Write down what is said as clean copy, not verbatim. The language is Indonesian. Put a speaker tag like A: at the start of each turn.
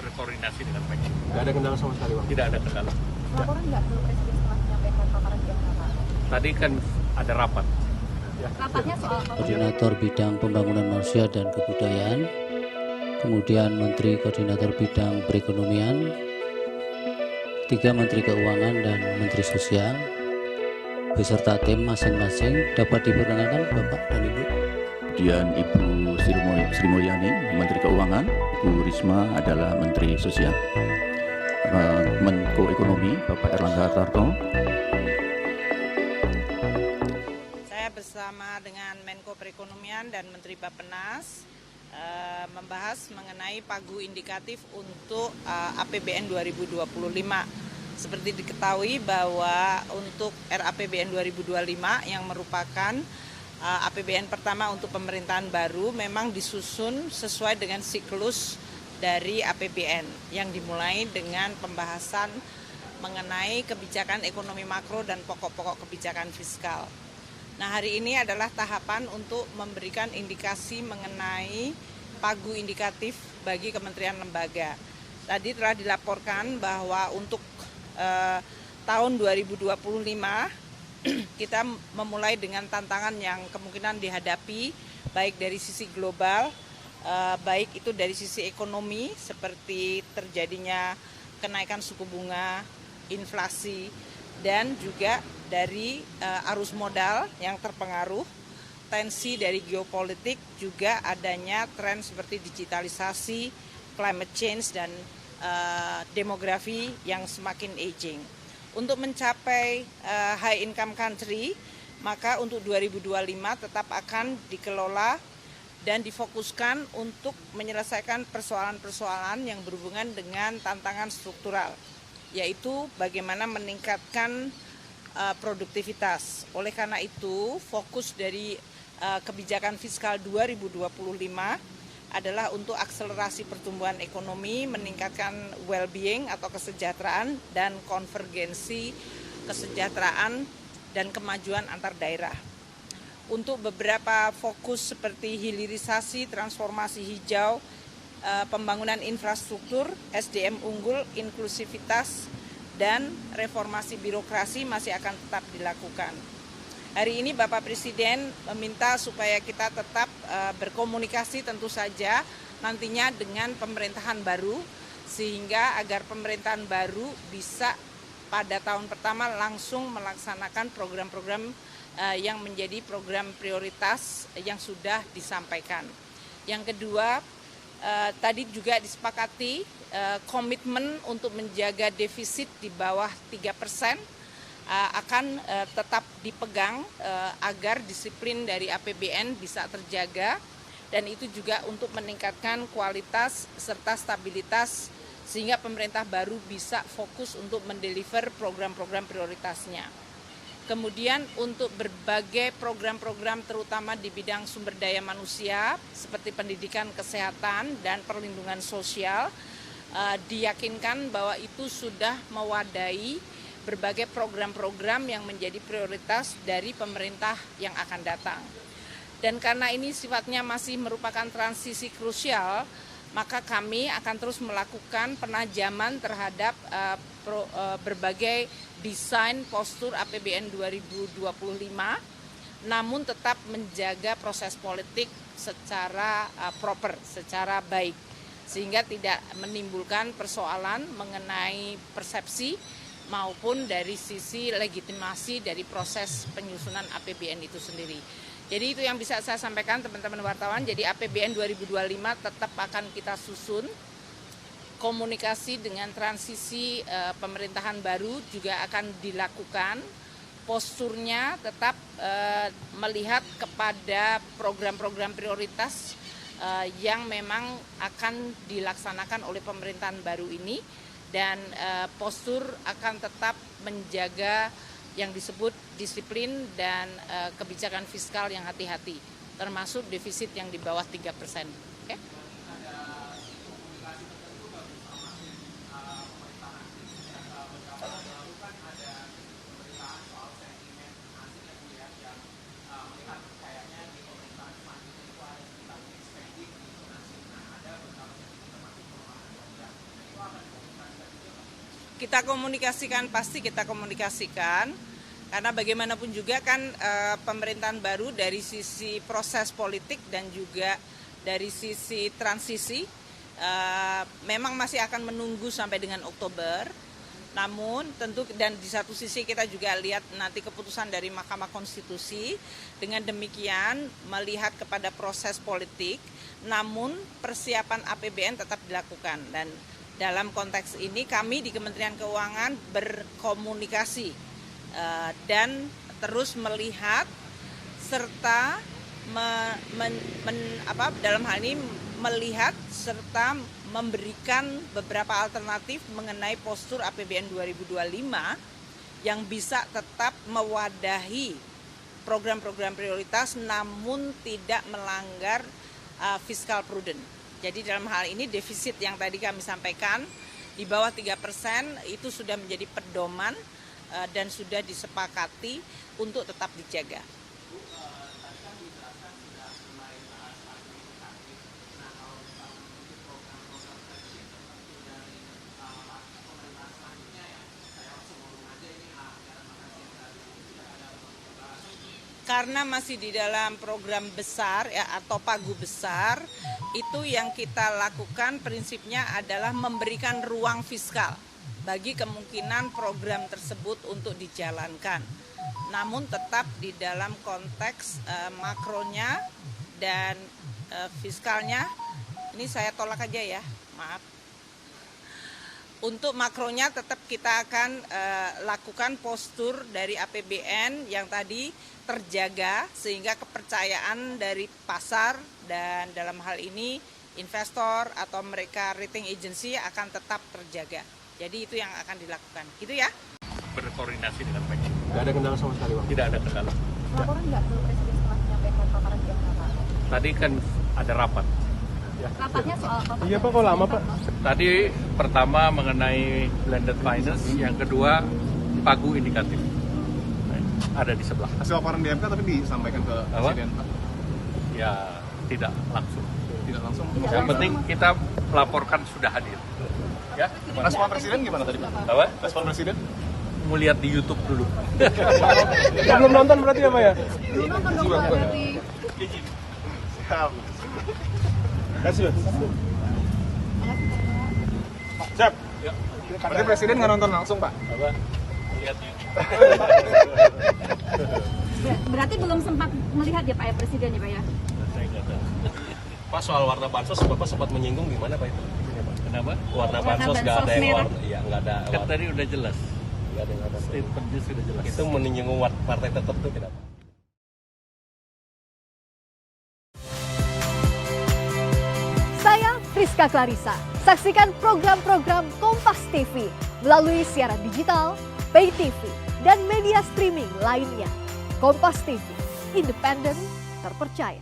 A: berkoordinasi dengan baik.
B: Nggak ada kendala sama sekali, Bang?
A: Tidak ada kendala.
C: Laporan nggak ke Presiden setelah menyampaikan paparan gimana, Pak?
A: Tadi kan ada rapat.
C: Rapatnya soal apa?
D: Koordinator Bidang Pembangunan Manusia dan Kebudayaan, kemudian Menteri Koordinator Bidang Perekonomian, 3 Menteri Keuangan dan Menteri Sosial, beserta tim masing-masing. Dapat diperkenalkan Bapak dan Ibu.
E: Kemudian Ibu Sri Mulyani, Menteri Keuangan, Bu Risma adalah Menteri Sosial, Menko Ekonomi, Bapak Erlangga Hartarto.
F: Saya bersama dengan Menko Perekonomian dan Menteri Bappenas membahas mengenai pagu indikatif untuk APBN 2025. Seperti diketahui bahwa untuk RAPBN 2025 yang merupakan APBN pertama untuk pemerintahan baru memang disusun sesuai dengan siklus dari APBN yang dimulai dengan pembahasan mengenai kebijakan ekonomi makro dan pokok-pokok kebijakan fiskal. Nah, hari ini adalah tahapan untuk memberikan indikasi mengenai pagu indikatif bagi kementerian lembaga. Tadi telah dilaporkan bahwa untuk tahun 2025 kita memulai dengan tantangan yang kemungkinan dihadapi baik dari sisi global, baik itu dari sisi ekonomi seperti terjadinya kenaikan suku bunga, inflasi, dan juga dari arus modal yang terpengaruh, tensi dari geopolitik, juga adanya tren seperti digitalisasi, climate change, dan demografi yang semakin aging. Untuk mencapai high income country, maka untuk 2025 tetap akan dikelola dan difokuskan untuk menyelesaikan persoalan-persoalan yang berhubungan dengan tantangan struktural, yaitu bagaimana meningkatkan produktivitas. Oleh karena itu, fokus dari kebijakan fiskal 2025 adalah untuk akselerasi pertumbuhan ekonomi, meningkatkan well-being atau kesejahteraan dan konvergensi kesejahteraan dan kemajuan antar daerah. Untuk beberapa fokus seperti hilirisasi, transformasi hijau, pembangunan infrastruktur, SDM unggul, inklusivitas, dan reformasi birokrasi masih akan tetap dilakukan. Hari ini Bapak Presiden meminta supaya kita tetap berkomunikasi tentu saja nantinya dengan pemerintahan baru, sehingga agar pemerintahan baru bisa pada tahun pertama langsung melaksanakan program-program yang menjadi program prioritas yang sudah disampaikan. Yang kedua, tadi juga disepakati komitmen untuk menjaga defisit di bawah 3%, akan tetap dipegang agar disiplin dari APBN bisa terjaga, dan itu juga untuk meningkatkan kualitas serta stabilitas sehingga pemerintah baru bisa fokus untuk mendeliver program-program prioritasnya. Kemudian untuk berbagai program-program terutama di bidang sumber daya manusia seperti pendidikan, kesehatan, dan perlindungan sosial, diyakinkan bahwa itu sudah mewadai berbagai program-program yang menjadi prioritas dari pemerintah yang akan datang. Dan karena ini sifatnya masih merupakan transisi krusial, maka kami akan terus melakukan penajaman terhadap berbagai desain postur APBN 2025, namun tetap menjaga proses politik secara proper, secara baik, sehingga tidak menimbulkan persoalan mengenai persepsi maupun dari sisi legitimasi dari proses penyusunan APBN itu sendiri. Jadi itu yang bisa saya sampaikan teman-teman wartawan. Jadi APBN 2025 tetap akan kita susun. Komunikasi dengan transisi pemerintahan baru juga akan dilakukan. Posturnya tetap melihat kepada program-program prioritas yang memang akan dilaksanakan oleh pemerintahan baru ini. Dan postur akan tetap menjaga yang disebut disiplin dan kebijakan fiskal yang hati-hati, termasuk defisit yang di bawah 3%. Okay? Kita komunikasikan, pasti kita komunikasikan, karena bagaimanapun juga kan pemerintahan baru dari sisi proses politik dan juga dari sisi transisi memang masih akan menunggu sampai dengan Oktober. Namun tentu dan di satu sisi kita juga lihat nanti keputusan dari Mahkamah Konstitusi. Dengan demikian melihat kepada proses politik, namun persiapan APBN tetap dilakukan. Dan dalam konteks ini kami di Kementerian Keuangan berkomunikasi dan terus melihat serta dalam hal ini melihat serta memberikan beberapa alternatif mengenai postur APBN 2025 yang bisa tetap mewadahi program-program prioritas namun tidak melanggar fiskal prudent. Jadi dalam hal ini defisit yang tadi kami sampaikan di bawah 3% itu sudah menjadi pedoman dan sudah disepakati untuk tetap dijaga. Karena masih di dalam program besar ya, atau pagu besar, itu yang kita lakukan prinsipnya adalah memberikan ruang fiskal bagi kemungkinan program tersebut untuk dijalankan. Namun tetap di dalam konteks makronya dan fiskalnya, ini saya tolak aja ya, maaf. Untuk makronya tetap kita akan lakukan postur dari APBN yang tadi terjaga sehingga kepercayaan dari pasar dan dalam hal ini investor atau mereka rating agency akan tetap terjaga. Jadi itu yang akan dilakukan. Gitu ya.
A: Berkoordinasi dengan baik.
B: Nggak ada kendala sama sekali, Bang?
A: Tidak ada kendala.
C: Laporan nggak ke Presiden setelah menyampaikan paparan gimana Pak?
A: Tadi kan ada rapat.
C: Rapatnya soal apa?
B: Iya Pak, kok lama Pak?
A: Tadi pertama mengenai blended finance, yang kedua pagu indikatif. Ada di sebelah.
G: Hasil laporan di MK tapi disampaikan ke Presiden, Pak?
A: Ya tidak langsung.
G: Tidak langsung.
A: Yang penting kita melaporkan sudah hadir. Ya.
G: Respon Presiden gimana tadi, Pak?
A: Apa?
G: Respon Presiden?
A: Mau lihat di YouTube dulu.
B: Belum nonton berarti ya Pak ya?
C: Belum nonton dong Pak, berarti.
G: Siap.
B: Kasih Mas.
G: Siap. Berarti Presiden nggak nonton langsung, Pak?
A: Apa? Lihat di YouTube.
C: Berarti belum sempat melihat ya Pak ya Presiden ya Pak ya?
A: Saya nggak tahu.
H: Pak, soal warna bansos Bapak sempat menyinggung gimana Pak itu?
A: Kenapa?
H: Warna bansos nggak ada yang
C: merah.
H: warna, ya nggak ada.
A: Kan tadi udah jelas.
H: Nggak ada yang warna.
A: Statementnya sudah jelas.
H: Itu menyinggung partai tertentu tidak Pak?
I: Saya Friska Clarissa. Saksikan program-program Kompas TV melalui siaran digital, pay TV, dan media streaming lainnya. Kompas TV, independen, terpercaya.